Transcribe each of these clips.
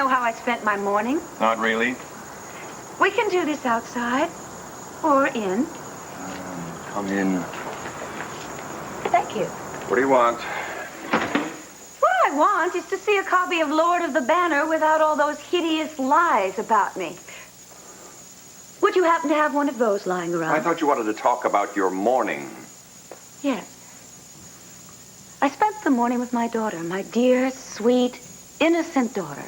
know how I spent my morning? Not really. We can do this outside. Or in. Come in. Thank you. What do you want? What I want is to see a copy of Lord of the Banner without all those hideous lies about me. Would you happen to have one of those lying around? I thought you wanted to talk about your morning. Yes. I spent the morning with my daughter, my dear, sweet, innocent daughter,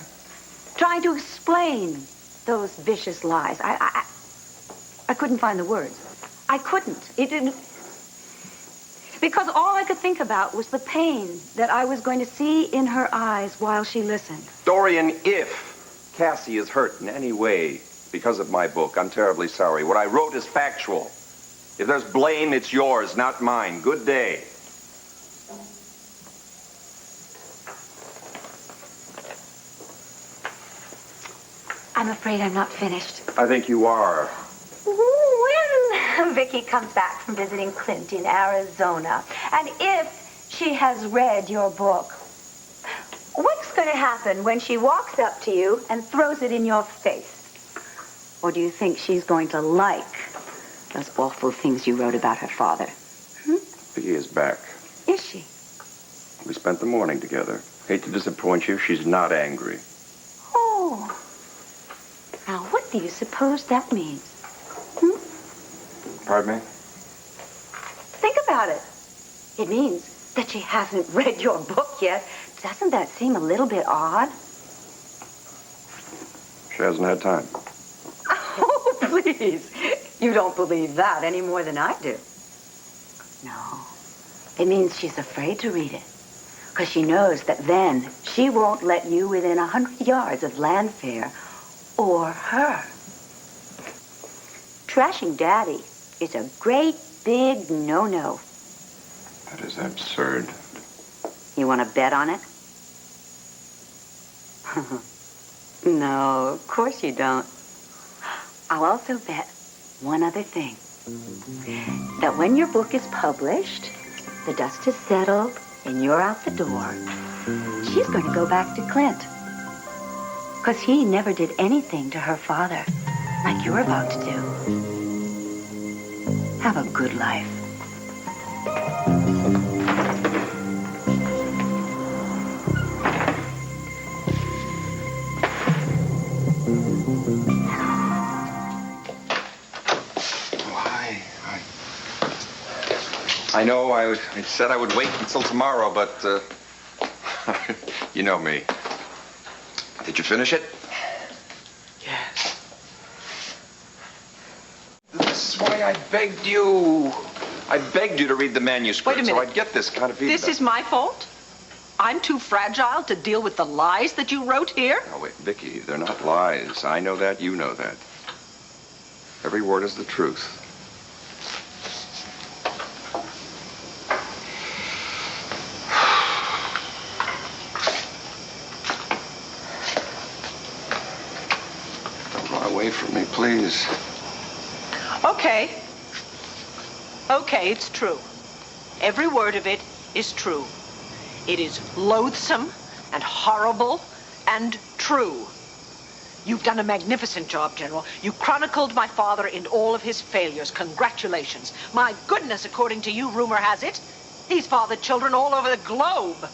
trying to explain those vicious lies. I couldn't find the words. I couldn't. It didn't. Because all I could think about was the pain that I was going to see in her eyes while she listened. Dorian, if Cassie is hurt in any way because of my book, I'm terribly sorry. What I wrote is factual. If there's blame, it's yours, not mine. Good day. I'm afraid I'm not finished. I think you are. When Vicky comes back from visiting Clint in Arizona, and if she has read your book, what's going to happen when she walks up to you and throws it in your face? Or do you think she's going to like those awful things you wrote about her father? Vicky is back. Is she? We spent the morning together. Hate to disappoint you, she's not angry. Oh. Now, what do you suppose that means? Pardon me? Think about it. It means that she hasn't read your book yet. Doesn't that seem a little bit odd? She hasn't had time. Oh, please. You don't believe that any more than I do. No. It means she's afraid to read it. Because she knows that then she won't let you within 100 yards of Landfair or her. Trashing Daddy is a great big no-no. That is absurd. You want to bet on it? No, of course you don't. I'll also bet one other thing. That when your book is published, the dust has settled, and you're out the door, she's going to go back to Clint. Because he never did anything to her father like you're about to do. Have a good life. I know I said I would wait until tomorrow, but you know me. Did you finish it? Yes. This is why I begged you. I begged you to read the manuscript. Wait a minute. So I'd get this kind of feedback. This is my fault? I'm too fragile to deal with the lies that you wrote here? Now, wait, Vicky, they're not lies. I know that, you know that. Every word is the truth. Away from me, please. Okay. Okay, it's true. Every word of it is true. It is loathsome and horrible and true. You've done a magnificent job, General. You chronicled my father in all of his failures. Congratulations. My goodness, according to you, rumor has it, he's fathered children all over the globe.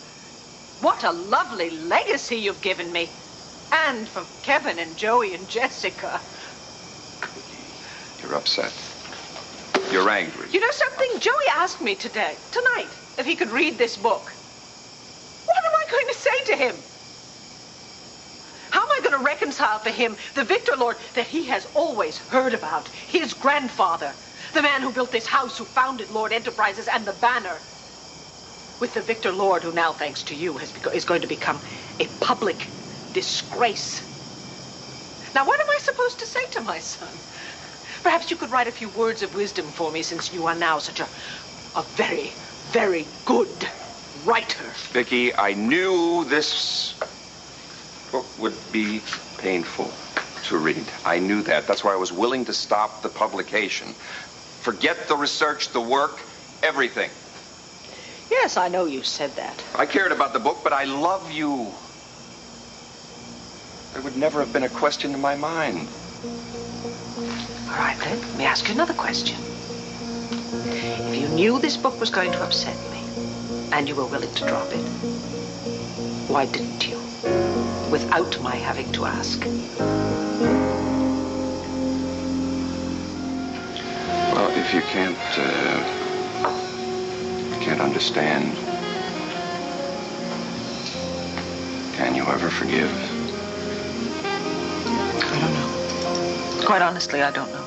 What a lovely legacy you've given me. And from Kevin and Joey and Jessica. You're upset. You're angry. You know something? Joey asked me tonight, if he could read this book. What am I going to say to him? How am I going to reconcile to him the Victor Lord that he has always heard about? His grandfather, the man who built this house, who founded Lord Enterprises and the Banner. With the Victor Lord who now, thanks to you, is going to become a public disgrace. Now, what am I supposed to say to my son? Perhaps you could write a few words of wisdom for me, since you are now such a very, very good writer. Vicky, I knew this book would be painful to read. I knew that. That's why I was willing to stop the publication. Forget the research, the work, everything. Yes, I know you said that. I cared about the book, but I love you. There would never have been a question in my mind. All right, then. Let me ask you another question. If you knew this book was going to upset me, and you were willing to drop it, why didn't you? Without my having to ask. Well, if you can't understand, can you ever forgive? I don't know. Quite honestly, I don't know.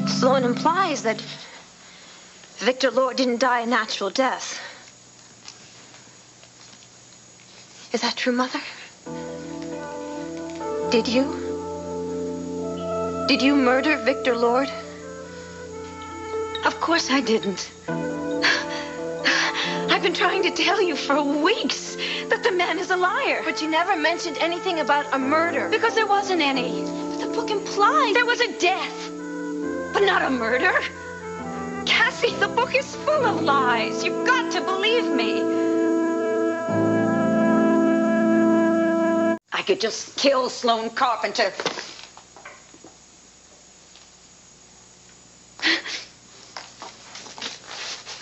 Sloan implies that Victor Lord didn't die a natural death. Is that true, Mother? Did you? Did you murder Victor Lord? Of course I didn't. I've been trying to tell you for weeks that the man is a liar. But you never mentioned anything about a murder. Because there wasn't any. But the book implies there was a death. But not a murder. Cassie, the book is full of lies. You've got to believe me. I could just kill Sloan Carpenter.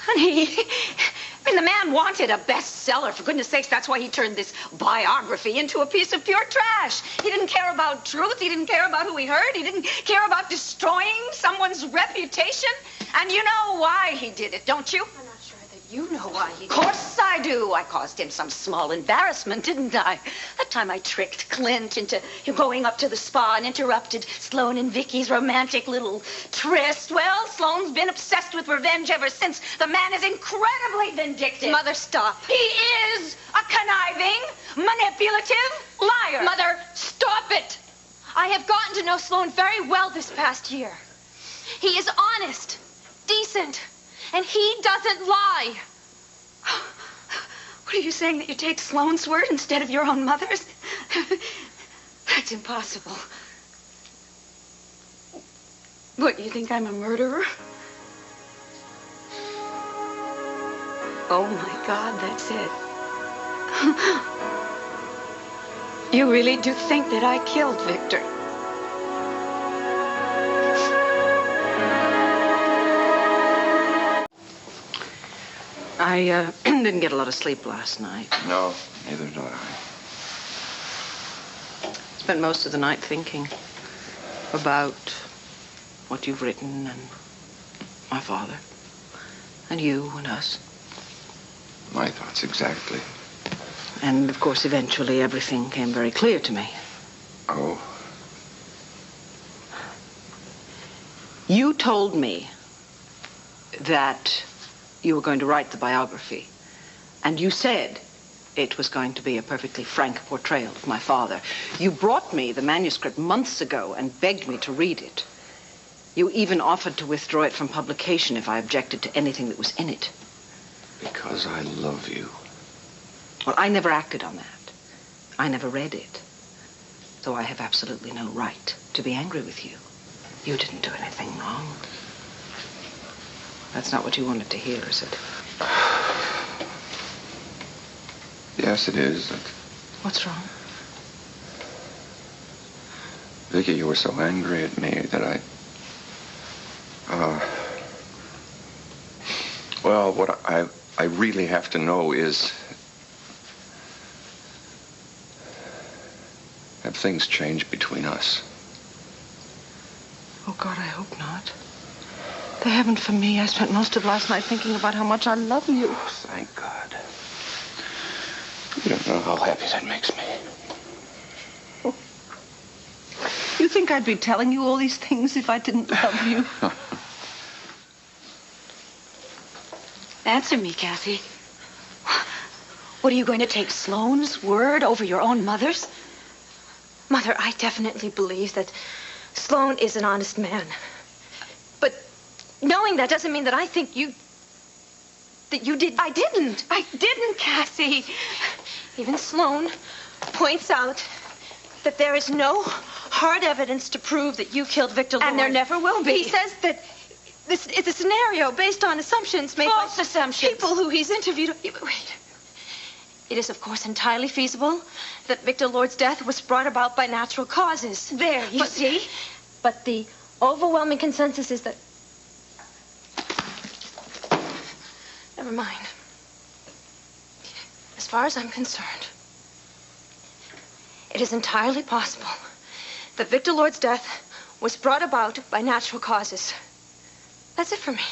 Honey, the man wanted a bestseller. For goodness sakes, that's why he turned this biography into a piece of pure trash. He didn't care about truth. He didn't care about who he hurt. He didn't care about destroying someone's reputation. And you know why he did it, don't you? I'm not sure that you know why he did it. Of course I do. I caused him some small embarrassment, didn't I? That time I tricked Clint into going up to the spa and interrupted Sloan and Vicky's romantic little tryst. Well, Sloan's been obsessed with revenge ever since. The man is incredibly vindictive. Mother, stop. He is a conniving, manipulative liar. Mother, stop it. I have gotten to know Sloan very well this past year. He is honest, decent, and he doesn't lie. What are you saying, that you take Sloan's word instead of your own mother's? That's impossible. What, you think I'm a murderer? Oh, my God, that's it. You really do think that I killed Victor? I didn't get a lot of sleep last night. No, neither did I. Spent most of the night thinking about what you've written and my father and you and us. My thoughts exactly. And, of course, eventually everything came very clear to me. Oh? You told me that you were going to write the biography. And you said it was going to be a perfectly frank portrayal of my father. You brought me the manuscript months ago and begged me to read it. You even offered to withdraw it from publication if I objected to anything that was in it. Because I love you. Well, I never acted on that. I never read it. So I have absolutely no right to be angry with you. You didn't do anything wrong. That's not what you wanted to hear, is it? Yes, it is. What's wrong? Vicky, you were so angry at me that well, what I really have to know is, have things changed between us? Oh, God, I hope not. They haven't for me. I spent most of last night thinking about how much I love you. Oh, thank God. You don't know how happy that makes me. You think I'd be telling you all these things if I didn't love you? Answer me, Kathy. What, are you going to take Sloan's word over your own mother's? Mother, I definitely believe that Sloan is an honest man. But knowing that doesn't mean that I think that you did. I didn't, Cassie. Even Sloan points out that there is no hard evidence to prove that you killed Victor Lord. And there never will be. He says that this is a scenario based on assumptions made False by assumptions. people who he's interviewed. Wait. It is, of course, entirely feasible that Victor Lord's death was brought about by natural causes. There, you see? But the overwhelming consensus is that... Never mind. As far as I'm concerned, it is entirely possible that Victor Lord's death was brought about by natural causes. That's it for me.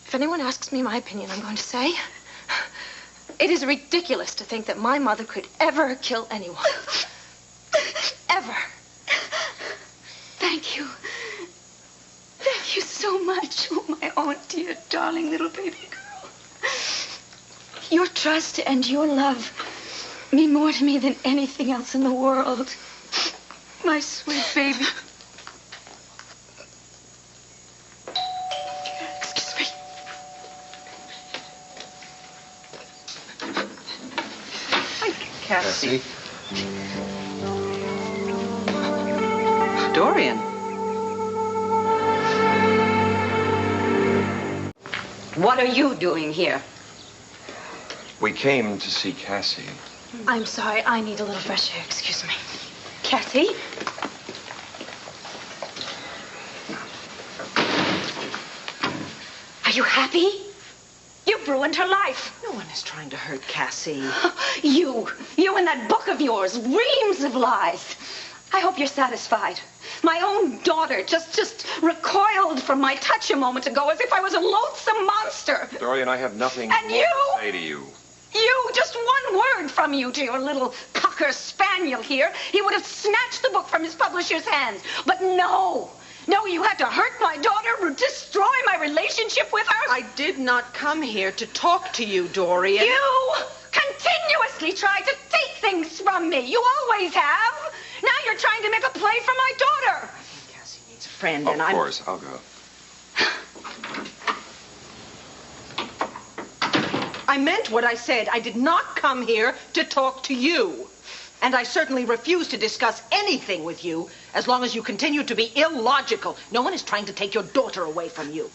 If anyone asks me my opinion, I'm going to say... It is ridiculous to think that my mother could ever kill anyone. Ever. Thank you. Thank you so much, oh, my own dear, darling little baby girl. Your trust and your love mean more to me than anything else in the world. My sweet baby. Excuse me. Cassie. Dorian. What are you doing here? We came to see Cassie. I'm sorry, I need a little fresh air. Excuse me. Cassie? Are you happy? You've ruined her life. No one is trying to hurt Cassie. You and that book of yours, reams of lies. I hope you're satisfied. My own daughter just recoiled from my touch a moment ago as if I was a loathsome monster. Dorian, I have nothing And more you? to say to you. You, just one word from you to your little cocker spaniel here, he would have snatched the book from his publisher's hands. But no, you had to hurt my daughter, destroy my relationship with her. I did not come here to talk to you, Dorian. You continuously try to take things from me. You always have. Now you're trying to make a play for my daughter. Cassie needs a friend, Of and I'm... course, I'll go. I meant what I said. I did not come here to talk to you. And I certainly refuse to discuss anything with you as long as you continue to be illogical. No one is trying to take your daughter away from you.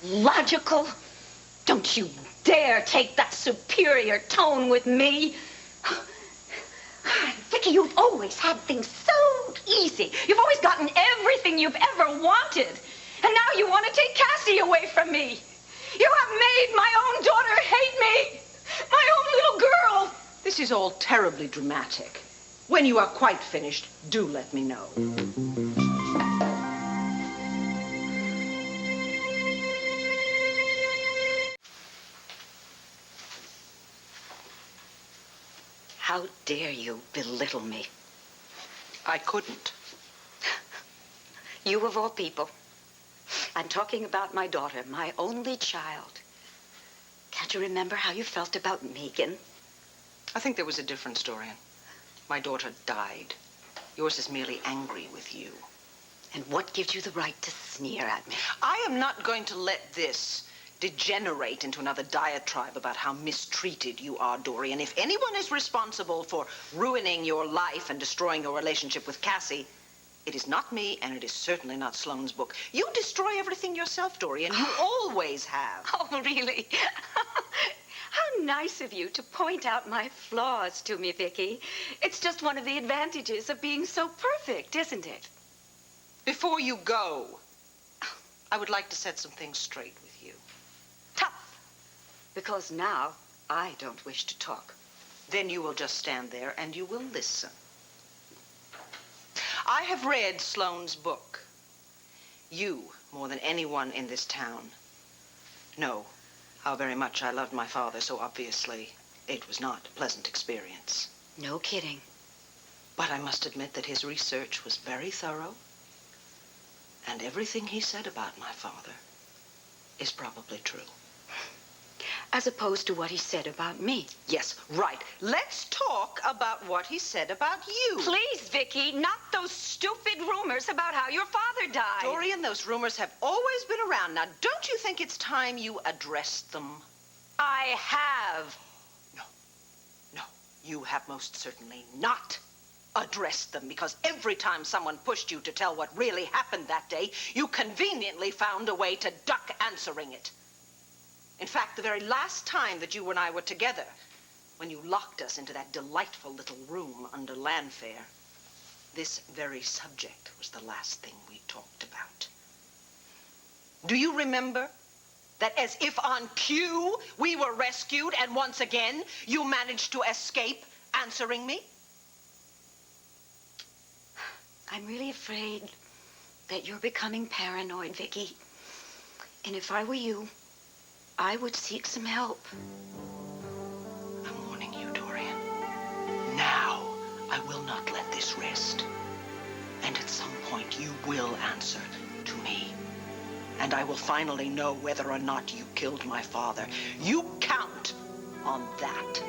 Logical? Don't you dare take that superior tone with me. Vicky, you've always had things so easy. You've always gotten everything you've ever wanted. And now you want to take Cassie away from me. You have made my own daughter hate me. My own little girl. This is all terribly dramatic. When you are quite finished, do let me know. How dare you belittle me? I couldn't. You of all people. I'm talking about my daughter, my only child. Can't you remember how you felt about Megan? I think there was a difference, Dorian. My daughter died. Yours is merely angry with you. And what gives you the right to sneer at me? I am not going to let this degenerate into another diatribe about how mistreated you are, Dorian. If anyone is responsible for ruining your life and destroying your relationship with Cassie, it is not me, and it is certainly not Sloane's book. You destroy everything yourself, Dorian. You always have. Oh, really? How nice of you to point out my flaws to me, Vicky. It's just one of the advantages of being so perfect, isn't it? Before you go, I would like to set some things straight with you. Tough. Because now I don't wish to talk. Then you will just stand there and you will listen. I have read Sloane's book. You, more than anyone in this town, know how very much I loved my father, so obviously it was not a pleasant experience. No kidding. But I must admit that his research was very thorough, and everything he said about my father is probably true. As opposed to what he said about me. Yes, right. Let's talk about what he said about you. Please, Vicky, not those stupid rumors about how your father died. Dorian, those rumors have always been around. Now, don't you think it's time you addressed them? I have. No. You have most certainly not addressed them, because every time someone pushed you to tell what really happened that day, you conveniently found a way to duck answering it. In fact, the very last time that you and I were together, when you locked us into that delightful little room under Landfair, this very subject was the last thing we talked about. Do you remember that as if on cue, we were rescued, and once again, you managed to escape answering me? I'm really afraid that you're becoming paranoid, Vicky. And if I were you, I would seek some help. I'm warning you, Dorian. Now, I will not let this rest. And at some point, you will answer to me. And I will finally know whether or not you killed my father. You count on that.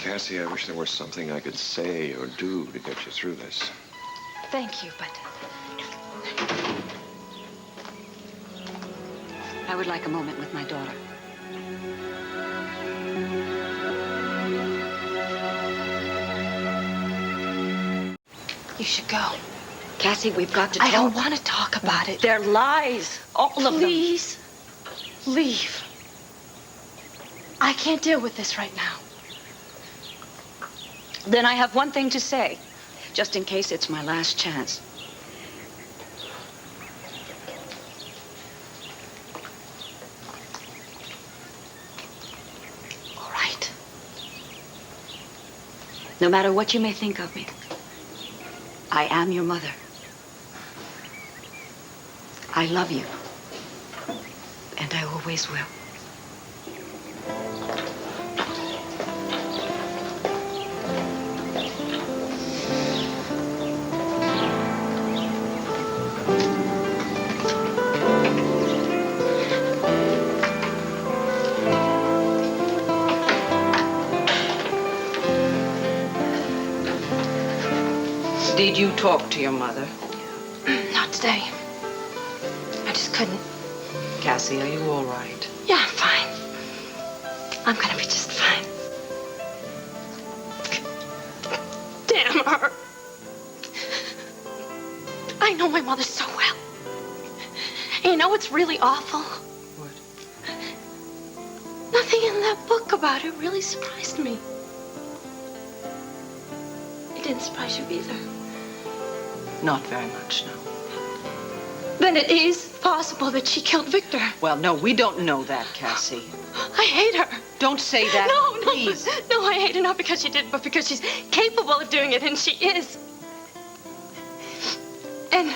Cassie, I wish there was something I could say or do to get you through this. Thank you, but I would like a moment with my daughter. you should go. Cassie, we've got to talk. I don't want to talk about it. They're lies. All of them. Please, leave. I can't deal with this right now. Then I have one thing to say, just in case it's my last chance. All right. No matter what you may think of me, I am your mother. I love you. And I always will. Did you talk to your mother? Not today. I just couldn't. Cassie, are you all right? Yeah, I'm fine. I'm gonna be just fine. Damn her. I know my mother so well. And you know what's really awful? What? Nothing in that book about it really surprised me. It didn't surprise you either. Not very much, no. Then it is possible that she killed Victor. Well, no, we don't know that, Cassie. I hate her. Don't say that, No, please. No, I hate her not because she did, but because she's capable of doing it, and she is. And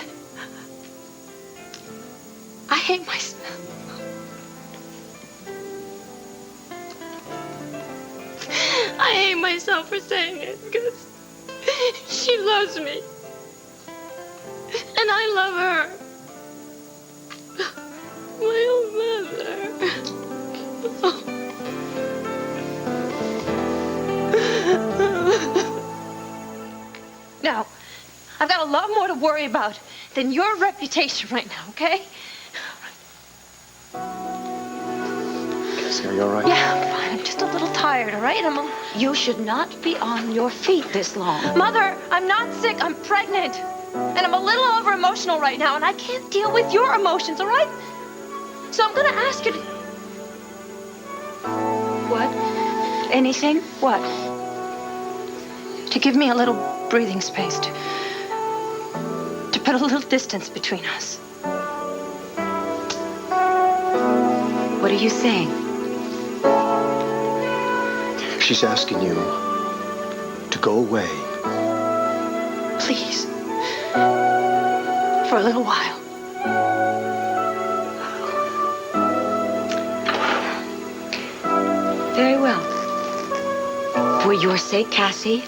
I hate myself. I hate myself for saying it because she loves me. And I love her. My own mother. Now, I've got a lot more to worry about than your reputation right now, okay? Cassie, are you all right? Yeah, I'm fine. I'm just a little tired, all right? You should not be on your feet this long. Mother, I'm not sick. I'm pregnant. And I'm a little over-emotional right now, and I can't deal with your emotions, all right? So I'm going to ask you to... What? Anything? What? To give me a little breathing space, to put a little distance between us. What are you saying? She's asking you to go away. Please. For a little while. Very well. For your sake, Cassie,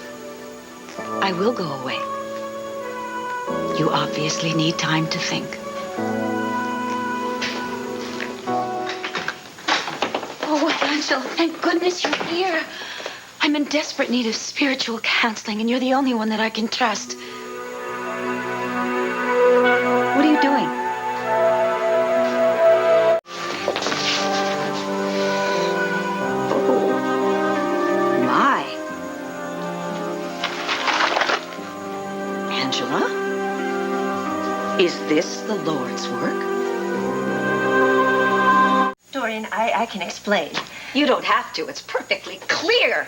I will go away. You obviously need time to think. Oh, Angela, thank goodness you're here. I'm in desperate need of spiritual counseling, and you're the only one that I can trust. this the Lord's work? Dorian, I can explain. You don't have to. It's perfectly clear.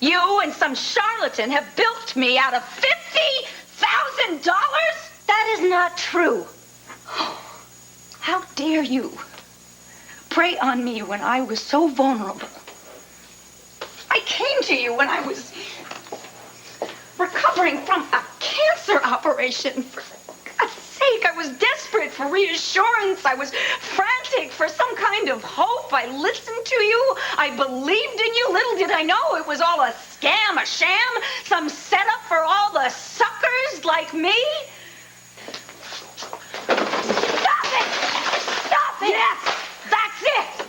You and some charlatan have bilked me out of $50,000? That is not true. How dare you prey on me when I was so vulnerable? I came to you when I was recovering from a cancer operation. For God's sake, I was desperate for reassurance. I was frantic for some kind of hope. I listened to you. I believed in you. Little did I know it was all a scam, a sham, some setup for all the suckers like me. Stop it! Stop it! Yes, that's it!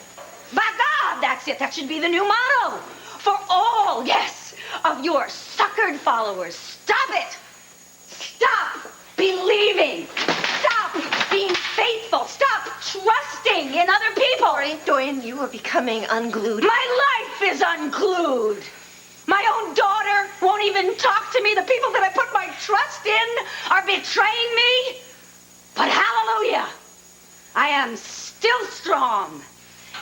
By God, that's it. That should be the new motto. For all, yes, of your suckered followers. Stop it! Stop believing! Stop being faithful! Stop trusting in other people! Dorian, you are becoming unglued. My life is unglued! My own daughter won't even talk to me. The people that I put my trust in are betraying me. But hallelujah! I am still strong,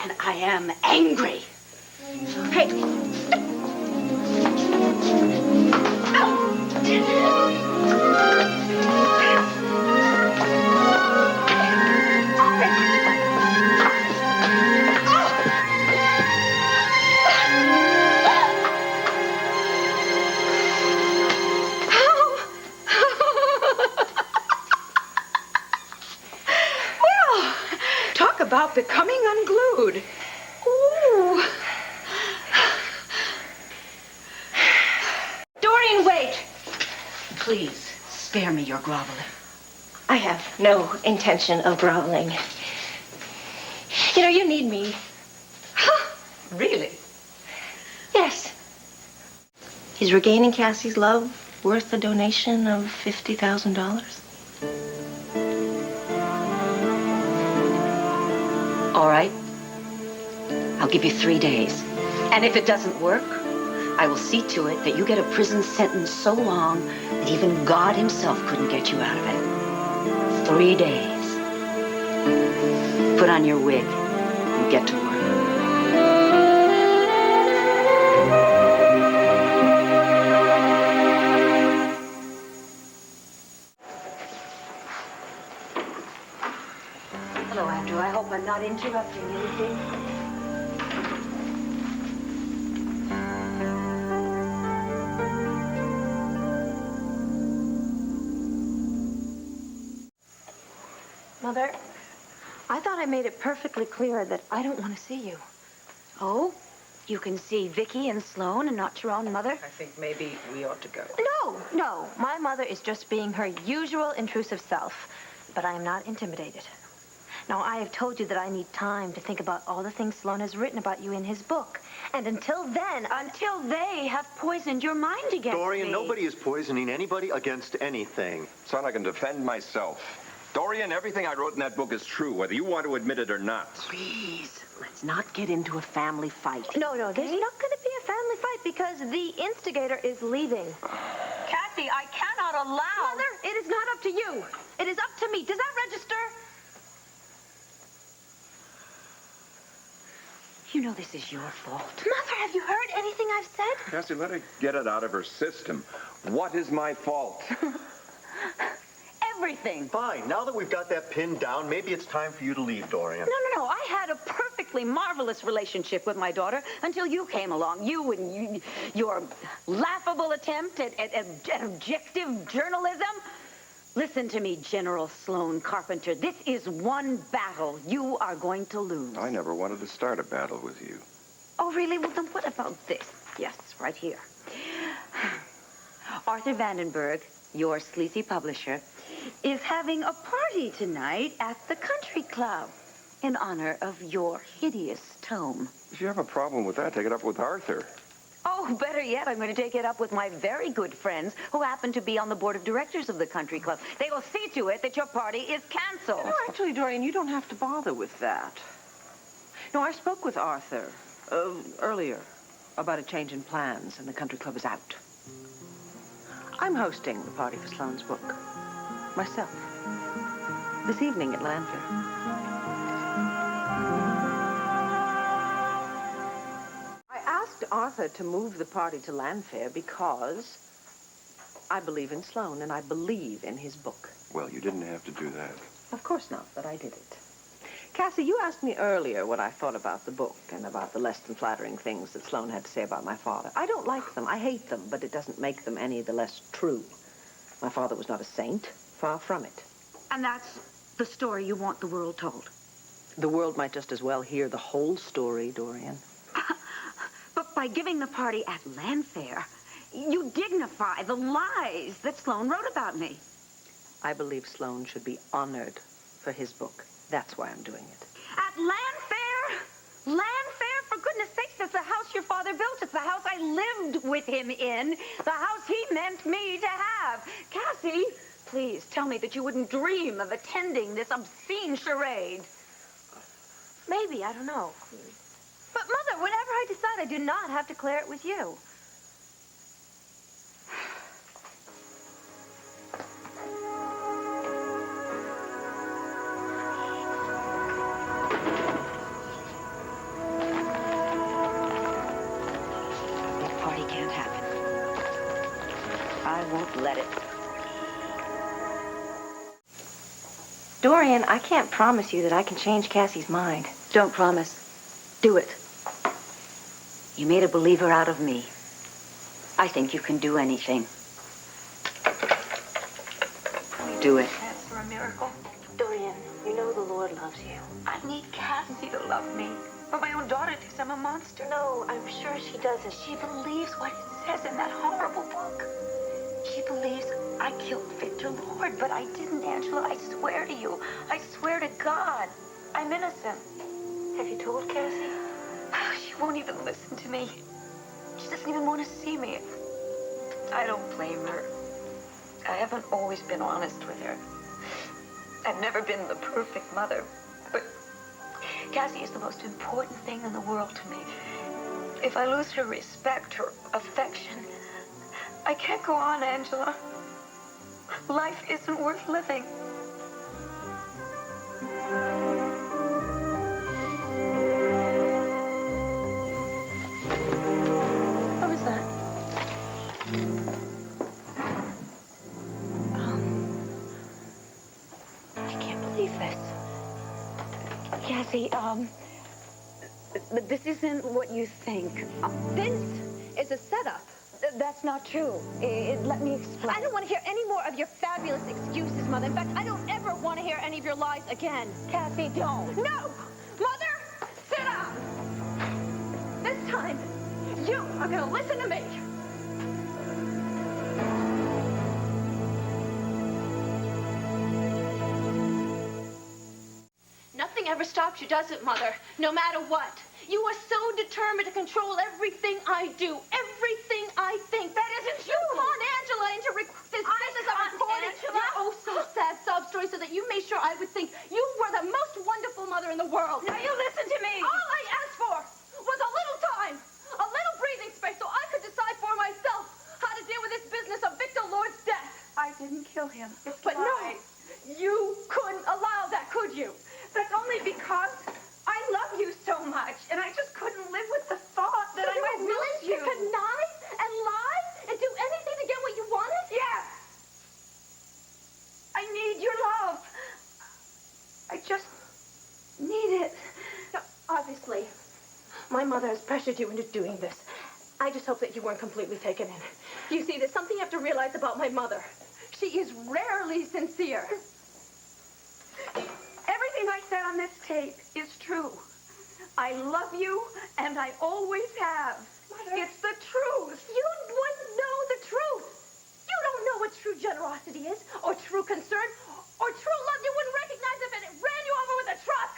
and I am angry. Hey. Well, talk about becoming unglued. Ooh. Dorian, wait. Please, spare me your groveling. I have no intention of groveling. You know, you need me. Really? Yes. Is regaining Cassie's love worth a donation of $50,000? All right. I'll give you 3 days. And if it doesn't work, I will see to it that you get a prison sentence so long that even God himself couldn't get you out of it. 3 days. Put on your wig and get to work. Hello, Andrew. I hope I'm not interrupting anything. Mother, I thought I made it perfectly clear that I don't want to see you. Oh? You can see Vicky and Sloan and not your own mother? I think maybe we ought to go. No. My mother is just being her usual intrusive self. But I am not intimidated. Now, I have told you that I need time to think about all the things Sloan has written about you in his book. And until then, Until they have poisoned your mind against Dorian, me. nobody is poisoning anybody against anything. Son, I can defend myself. Dorian, everything I wrote in that book is true, whether you want to admit it or not. Please, let's not get into a family fight. No, there's not going to be a family fight because the instigator is leaving. Kathy, I cannot allow... Mother, it is not up to you. It is up to me. Does that register? You know this is your fault. Mother, have you heard anything I've said? Cassie, let her get it out of her system. What is my fault? Everything. Fine, now that we've got that pinned down, maybe it's time for you to leave, Dorian. No. I had a perfectly marvelous relationship with my daughter until you came along. You and your laughable attempt at objective journalism. Listen to me, General Sloan Carpenter. This is one battle you are going to lose. I never wanted to start a battle with you. Oh, really? Well, then what about this? Yes, right here. Arthur Vandenberg, your sleazy publisher, is having a party tonight at the country club in honor of your hideous tome. If you have a problem with that, take it up with Arthur. Oh, better yet, I'm going to take it up with my very good friends who happen to be on the board of directors of the country club. They will see to it that your party is canceled. No, actually, Dorian, you don't have to bother with that. No, I spoke with Arthur earlier about a change in plans, and the country club is out. I'm hosting the party for Sloane's book. Myself. This evening at Lanfair. I asked Arthur to move the party to Lanfair because I believe in Sloane and I believe in his book. Well, you didn't have to do that. Of course not, but I did it. Cassie, you asked me earlier what I thought about the book and about the less than flattering things that Sloane had to say about my father. I don't like them. I hate them, but it doesn't make them any the less true. My father was not a saint. Far from it. And that's the story you want the world told. The world might just as well hear the whole story, Dorian. But by giving the party at Lanfair, you dignify the lies that Sloane wrote about me. I believe Sloane should be honored for his book. That's why I'm doing it. At Lanfair? Lanfair? For goodness sakes, that's the house your father built. It's the house I lived with him in. The house he meant me to have. Cassie, please tell me that you wouldn't dream of attending this obscene charade. Maybe, I don't know. But, Mother, whenever I decide, I do not have to declare it with you. This party can't happen. I won't let it. Dorian, I can't promise you that I can change Cassie's mind. Don't promise. Do it. You made a believer out of me. I think you can do anything. Do it. Ask for a miracle. Dorian, you know the Lord loves you. I need Cassie to love me. But my own daughter thinks I'm a monster. No, I'm sure she doesn't. She believes what it says in that horrible book. She believes I killed Victor Lord, but I didn't, Angela. I swear to you. I swear to God. I'm innocent. Have you told Cassie? She won't even listen to me. She doesn't even want to see me. I don't blame her. I haven't always been honest with her. I've never been the perfect mother. But Cassie is the most important thing in the world to me. If I lose her respect, her affection, I can't go on, Angela. Life isn't worth living. What was that? I can't believe this. Cassie, this isn't what you think. This is a setup. That's not true. Let me explain. I don't want to hear any more of your fabulous excuses, Mother. In fact, I don't ever want to hear any of your lies again. Cassie, don't. No! Mother, sit down! This time, you are going to listen to me. Nothing ever stops you, does it, Mother? No matter what. You are so determined to control everything I do, everything I think. That isn't true. You con Angela into this business of recording your oh so sad sob story so that you made sure I would think you were the most wonderful mother in the world. Now you listen to me. All I asked for was a little time, a little breathing space so I could decide for myself how to deal with this business of Victor Lord's death. I didn't kill him. It's But no, you couldn't allow that, could you? That's only because I love you so much, and I just couldn't live with the thought that I might lose you. You connive and lie and do anything to get what you wanted? Yes. I need your love. I just need it. Now, obviously, my mother has pressured you into doing this. I just hope that you weren't completely taken in. You see, there's something you have to realize about my mother. She is rarely sincere. Everything I said on this tape is true. I love you, and I always have. Mother. It's the truth. You wouldn't know the truth. You don't know what true generosity is, or true concern, or true love. You wouldn't recognize if it ran you over with a truck.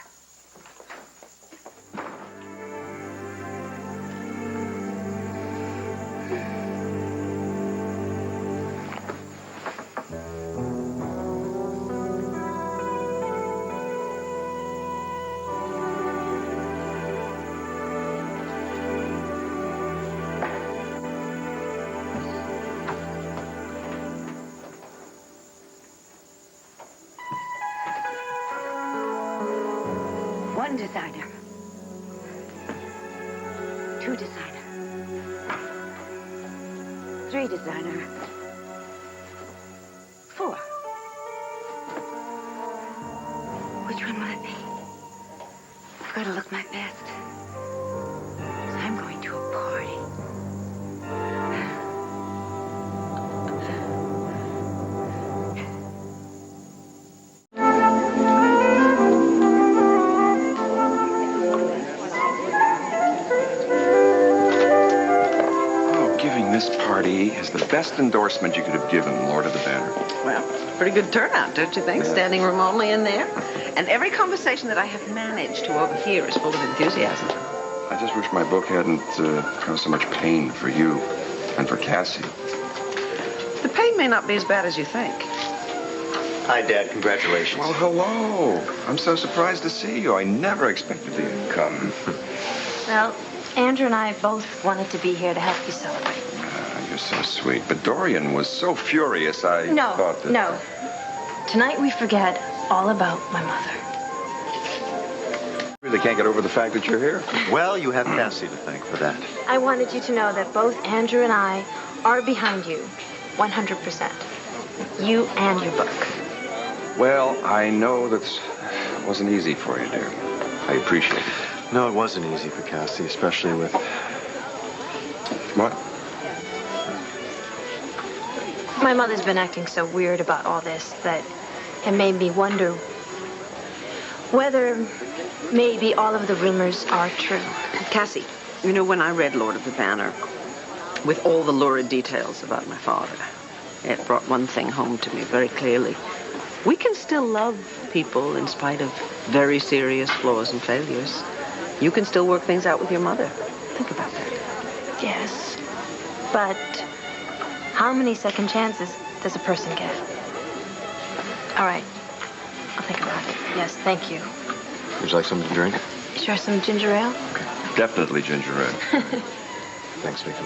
1 designer. 2 designer. 3 designer. 4. Which one will it be? I've got to look my best. 'Cause I'm going to a party. Oh, giving this party is the best endorsement you could have given Lord of the Banner. Well, pretty good turnout, don't you think? Standing room only in there. And every conversation that I have managed to overhear is full of enthusiasm. I just wish my book hadn't caused so much pain for you and for Cassie. The pain may not be as bad as you think. Hi, Dad. Congratulations. Well, hello. I'm so surprised to see you. I never expected you to come. Well, Andrew and I both wanted to be here to help you celebrate. You're so sweet. But Dorian was so furious, I thought that... No. Tonight we forget all about my mother. Really can't get over the fact that you're here. Well, you have Cassie to thank for that. I wanted you to know that both Andrew and I are behind you, 100%. You and your book. Well, I know that wasn't easy for you, dear. I appreciate it. No, it wasn't easy for Cassie, especially with... What? My mother's been acting so weird about all this that it made me wonder whether maybe all of the rumors are true. Cassie, you know, when I read Lord of the Banner, with all the lurid details about my father, it brought one thing home to me very clearly. We can still love people in spite of very serious flaws and failures. You can still work things out with your mother. Think about that. Yes, but how many second chances does a person get? All right, I'll think about it. Yes, thank you. Would you like something to drink? Sure, some ginger ale? Definitely ginger ale. Thanks, Vicky.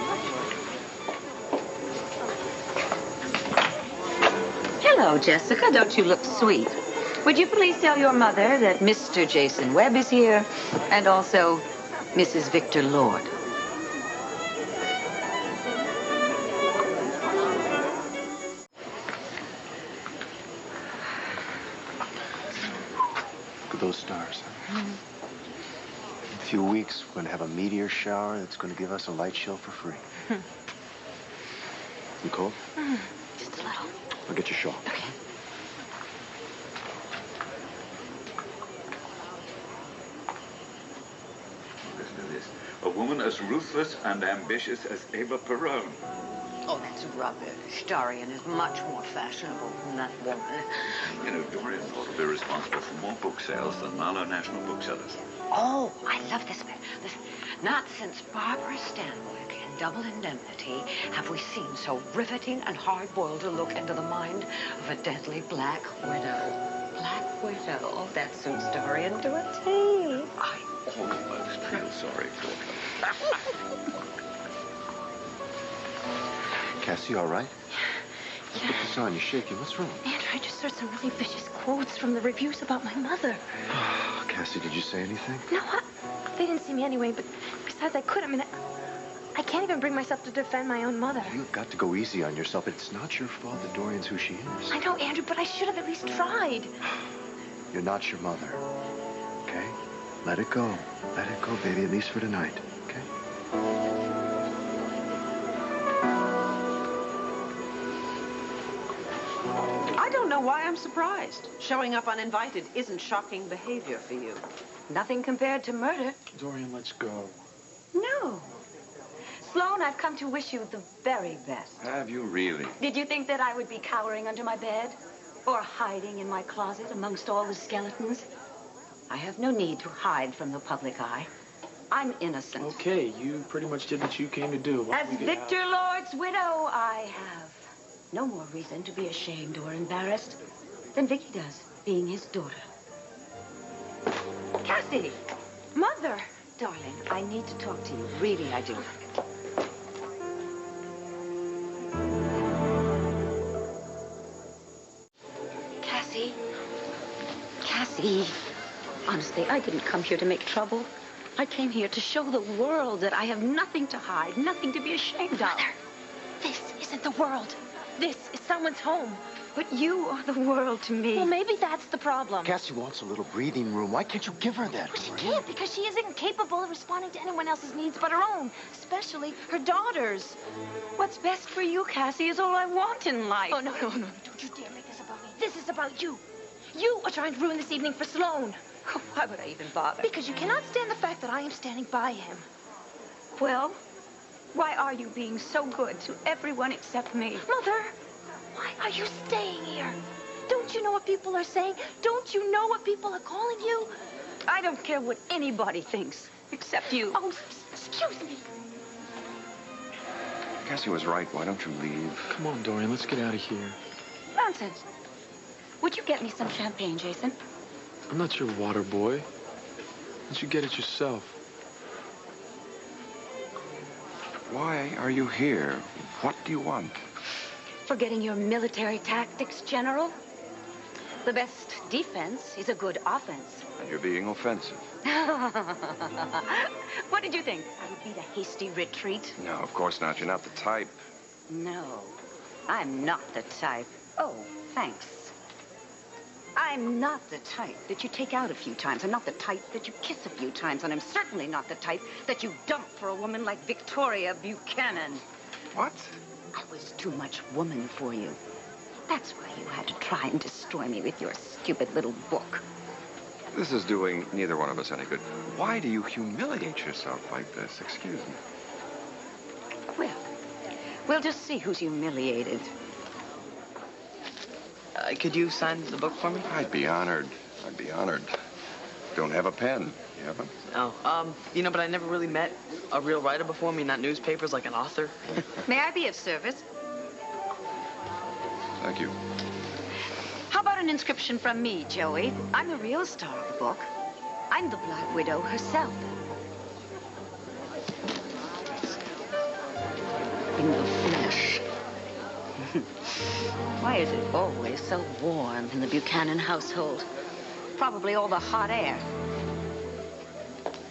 Hello, Jessica. Don't you look sweet? Would you please tell your mother that Mr. Jason Webb is here, and also Mrs. Victor Lord. Look at those stars. In a few weeks, we're going to have a meteor shower that's going to give us a light show for free. You cold? Just a little. I'll get your shawl. Okay. Listen to this. A woman as ruthless and ambitious as Eva Perón. Oh, that's rubbish. Dorian is much more fashionable than that woman. You know, Dorian thought to be responsible for more book sales than Marlowe National Booksellers. Oh, I love this bit. Listen, not since Barbara Stanwyck in Double Indemnity have we seen so riveting and hard-boiled a look into the mind of a deadly Black Widow. Black Widow. Oh, that suits Dorian to a T. I almost feel sorry for her. Cassie, all right? Put this on. You're shaking. What's wrong? Andrew, I just heard some really vicious quotes from the reviews about my mother. Cassie, did you say anything? No, they didn't see me anyway, but besides, I I can't even bring myself to defend my own mother. You've got to go easy on yourself. It's not your fault that Dorian's who she is. I know, Andrew, but I should have at least tried. You're not your mother, okay? Let it go. Let it go, baby, at least for tonight, okay? I don't know why I'm surprised. Showing up uninvited isn't shocking behavior for you. Nothing compared to murder. Dorian, let's go. No. Sloan, I've come to wish you the very best. Have you really? Did you think that I would be cowering under my bed? Or hiding in my closet amongst all the skeletons? I have no need to hide from the public eye. I'm innocent. Okay, you pretty much did what you came to do. Why As don't we get Victor Lord's widow, I have no more reason to be ashamed or embarrassed than Vicky does, being his daughter. Cassie! Mother! Darling, I need to talk to you. Really, I do. Cassie. Cassie. Honestly, I didn't come here to make trouble. I came here to show the world that I have nothing to hide, nothing to be ashamed of. Mother, this isn't the world. This is someone's home. But you are the world to me. Well, maybe that's the problem. Cassie wants a little breathing room. Why can't you give her that? But she can't because she is incapable of responding to anyone else's needs but her own, especially her daughter's. What's best for you, Cassie, is all I want in life. Oh, no. Don't you dare make this about me. This is about you. You are trying to ruin this evening for Sloan. Why would I even bother? Because you cannot stand the fact that I am standing by him. Well, why are you being so good to everyone except me? Mother, why are you staying here? Don't you know what people are saying? Don't you know what people are calling you? I don't care what anybody thinks, except you. Oh, excuse me. Cassie was right. Why don't you leave? Come on, Dorian, let's get out of here. Nonsense. Would you get me some champagne, Jason? I'm not your water boy. Why don't you get it yourself? Why are you here? What do you want? Forgetting your military tactics, General? The best defense is a good offense. And you're being offensive. What did you think? I would beat a hasty retreat? No, of course not. You're not the type. No, I'm not the type. Oh, thanks. I'm not the type that you take out a few times. I'm not the type that you kiss a few times. And I'm certainly not the type that you dump for a woman like Victoria Buchanan. What? I was too much woman for you. That's why you had to try and destroy me with your stupid little book. This is doing neither one of us any good. Why do you humiliate yourself like this? Excuse me. Well, we'll just see who's humiliated. Could you sign the book for me? I'd be honored. I'd be honored. Don't have a pen. You haven't? Oh, but I never really met a real writer before. I mean, not newspapers, like an author. May I be of service? Thank you. How about an inscription from me, Joey? I'm the real star of the book. I'm the Black Widow herself. In the flesh. Why is it always so warm in the Buchanan household? Probably all the hot air.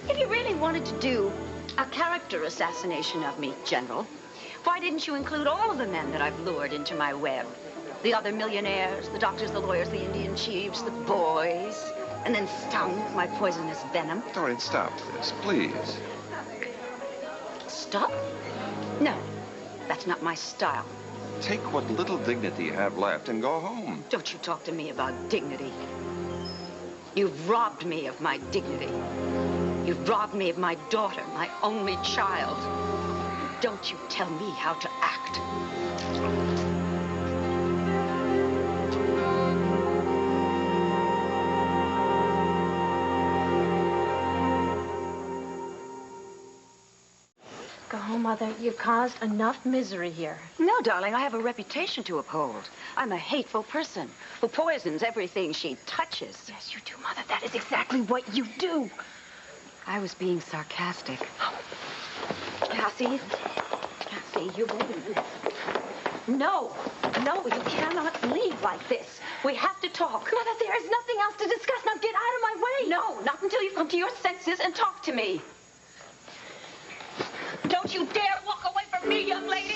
If you really wanted to do a character assassination of me, General, why didn't you include all of the men that I've lured into my web? The other millionaires, the doctors, the lawyers, the Indian chiefs, the boys, and then stung with my poisonous venom. Dorian, stop this, please. Stop? No, that's not my style. Take what little dignity you have left and go home. Don't you talk to me about dignity. You've robbed me of my dignity. You've robbed me of my daughter, my only child. Don't you tell me how to act. Go home, Mother. You've caused enough misery here. No, darling, I have a reputation to uphold. I'm a hateful person who poisons everything she touches. Yes, you do, Mother. That is exactly what you do. I was being sarcastic. Cassie, you won't leave. No, you cannot leave like this. We have to talk. Mother, there is nothing else to discuss. Now get out of my way. No, not until you come to your senses and talk to me. Don't you dare walk away from me, young lady.